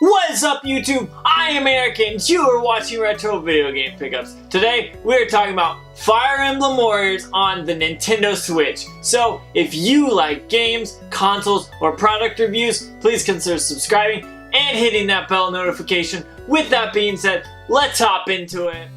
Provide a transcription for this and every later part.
What is up, YouTube? I am Eric and you are watching Retro Video Game Pickups. Today we are talking about Fire Emblem Warriors on the Nintendo Switch. So if you like games, consoles, or product reviews, please consider subscribing and hitting that bell notification. With that being said, let's hop into it.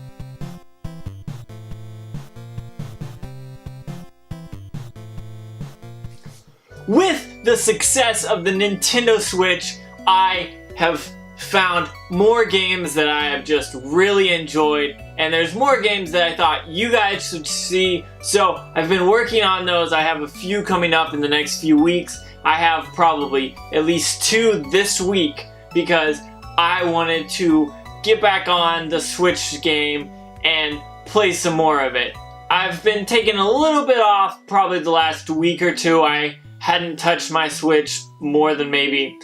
With the success of the Nintendo Switch, I have found more games that I have just really enjoyed, and there's more games that I thought you guys should see, so I've been working on those. I have a few coming up in the next few weeks. I have probably at least 2 this week because I wanted to get back on the Switch game and play some more of it. I've been taking a little bit off probably the last week or 2. I hadn't touched my Switch more than maybe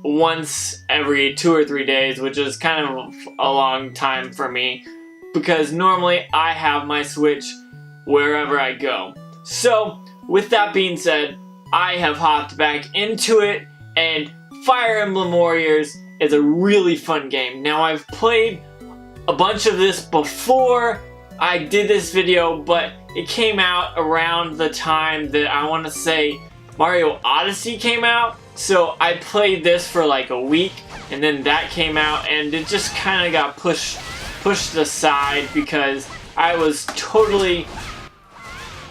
once every 2 or 3 days, which is kind of a long time for me because normally I have my Switch wherever I go. So with that being said, I have hopped back into it, and Fire Emblem Warriors is a really fun game. Now, I've played a bunch of this before I did this video, but it came out around the time that I want to say Mario Odyssey came out. So I played this for like a week, and then that came out, and it just kind of got pushed aside because I was totally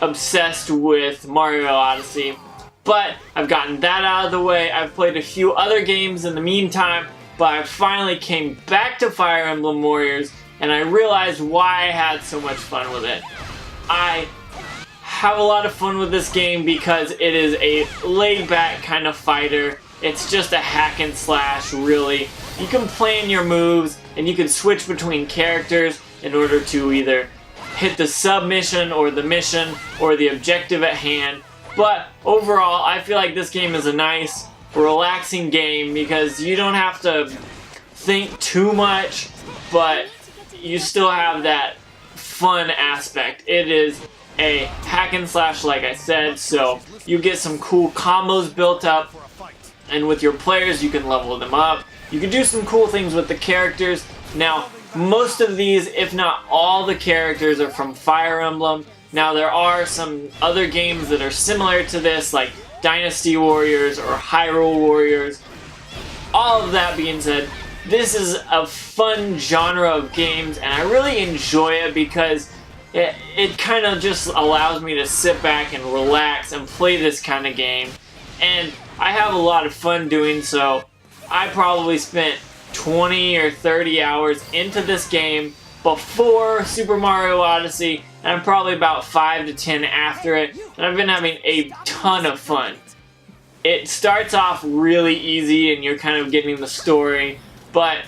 obsessed with Mario Odyssey. But I've gotten that out of the way. I've played a few other games in the meantime, but I finally came back to Fire Emblem Warriors, and I realized why I had so much fun with it. I have a lot of fun with this game because it is a laid-back kind of fighter. It's just a hack and slash, really. You can plan your moves, and you can switch between characters in order to either hit the submission or the mission or the objective at hand. But overall, I feel like this game is a nice, relaxing game because you don't have to think too much, but you still have that fun aspect. It is a hack and slash, like I said, so you get some cool combos built up, and with your players you can level them up. You can do some cool things with the characters. Now, most of these, if not all the characters, are from Fire Emblem. Now, there are some other games that are similar to this, like Dynasty Warriors or Hyrule Warriors. All of that being said, this is a fun genre of games, and I really enjoy it because it kind of just allows me to sit back and relax and play this kind of game. And I have a lot of fun doing so. I probably spent 20 or 30 hours into this game before Super Mario Odyssey, and I'm probably about 5 to 10 after it, and I've been having a ton of fun. It starts off really easy and you're kind of getting the story, but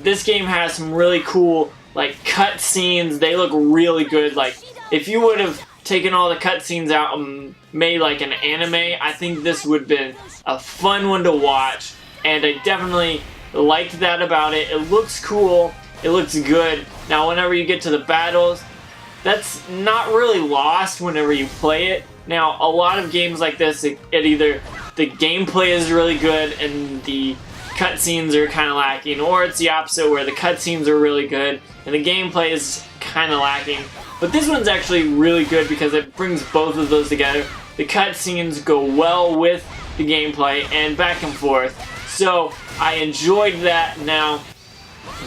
this game has some really cool like cutscenes. They look really good. Like, if you would have taken all the cutscenes out and made like an anime, I think this would have been a fun one to watch, and I definitely liked that about it. It looks cool, it looks good. Now, whenever you get to the battles, that's not really lost whenever you play it. Now, a lot of games like this, it either the gameplay is really good and the cutscenes are kind of lacking, or it's the opposite where the cutscenes are really good and the gameplay is kind of lacking. But this one's actually really good because it brings both of those together. The cutscenes go well with the gameplay and back and forth, so I enjoyed that. Now,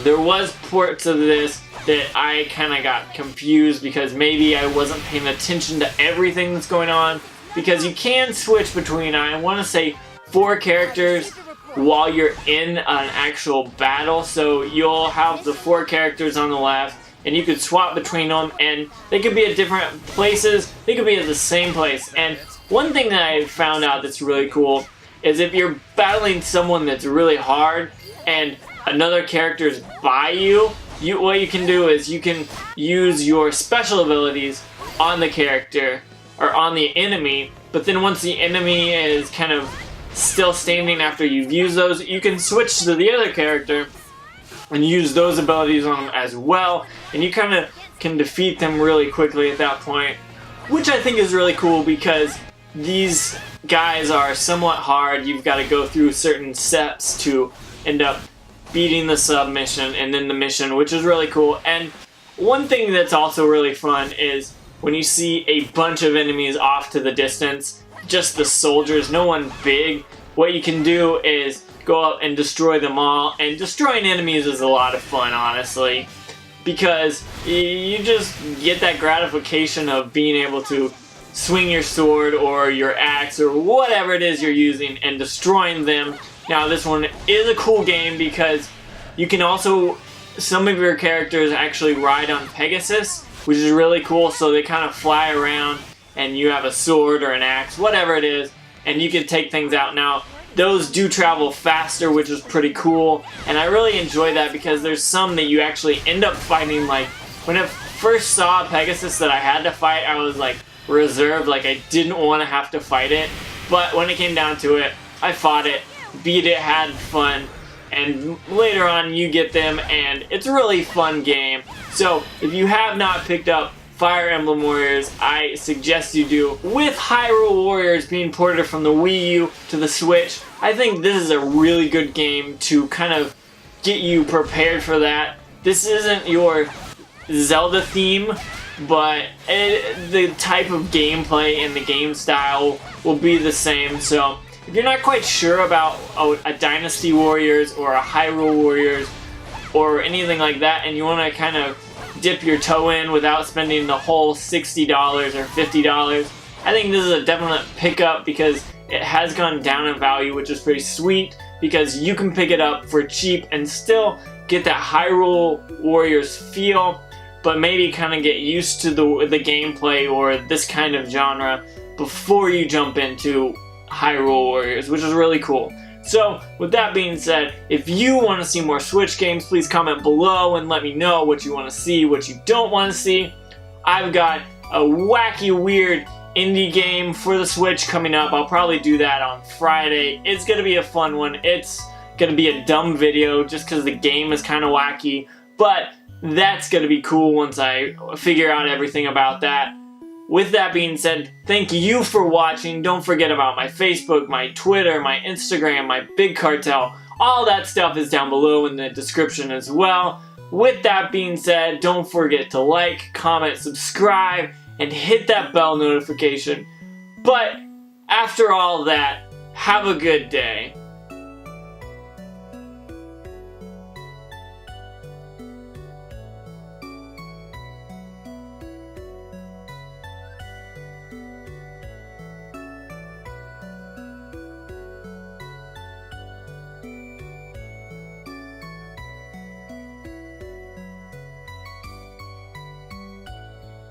there was parts of this that I kind of got confused because maybe I wasn't paying attention to everything that's going on, because you can switch between, I want to say, 4 characters while you're in an actual battle. So you'll have the 4 characters on the left, and you could swap between them, and they could be at different places, they could be at the same place. And one thing that I found out that's really cool is if you're battling someone that's really hard and another character's by you, what you can do is you can use your special abilities on the character or on the enemy, but then once the enemy is kind of still standing after you've used those, you can switch to the other character and use those abilities on them as well, and you kind of can defeat them really quickly at that point, which I think is really cool because these guys are somewhat hard. You've got to go through certain steps to end up beating the submission and then the mission, which is really cool. And one thing that's also really fun is when you see a bunch of enemies off to the distance, just the soldiers, no one big, what you can do is go up and destroy them all. And destroying enemies is a lot of fun, honestly, because you just get that gratification of being able to swing your sword or your axe or whatever it is you're using and destroying them. Now this one is a cool game because you can also, some of your characters actually ride on Pegasus, which is really cool. So they kind of fly around and you have a sword or an axe, whatever it is, and you can take things out. Now those do travel faster, which is pretty cool, and I really enjoy that because there's some that you actually end up fighting. Like when I first saw Pegasus that I had to fight, I was like reserved, like I didn't want to have to fight it, but when it came down to it, I fought it, beat it, had fun, and later on you get them, and it's a really fun game. So if you have not picked up Fire Emblem Warriors, I suggest you do. With Hyrule Warriors being ported from the Wii U to the Switch, I think this is a really good game to kind of get you prepared for that. This isn't your Zelda theme, but the type of gameplay and the game style will be the same. So if you're not quite sure about a Dynasty Warriors or a Hyrule Warriors or anything like that, and you want to kind of dip your toe in without spending the whole $60 or $50, I think this is a definite pickup because it has gone down in value, which is pretty sweet because you can pick it up for cheap and still get that Hyrule Warriors feel, but maybe kind of get used to the gameplay or this kind of genre before you jump into Hyrule Warriors, which is really cool. So, with that being said, if you want to see more Switch games, please comment below and let me know what you want to see, what you don't want to see. I've got a wacky, weird indie game for the Switch coming up. I'll probably do that on Friday. It's going to be a fun one. It's going to be a dumb video just because the game is kind of wacky, but that's going to be cool once I figure out everything about that. With that being said, thank you for watching. Don't forget about my Facebook, my Twitter, my Instagram, my Big Cartel. All that stuff is down below in the description as well. With that being said, don't forget to like, comment, subscribe, and hit that bell notification. But after all that, have a good day.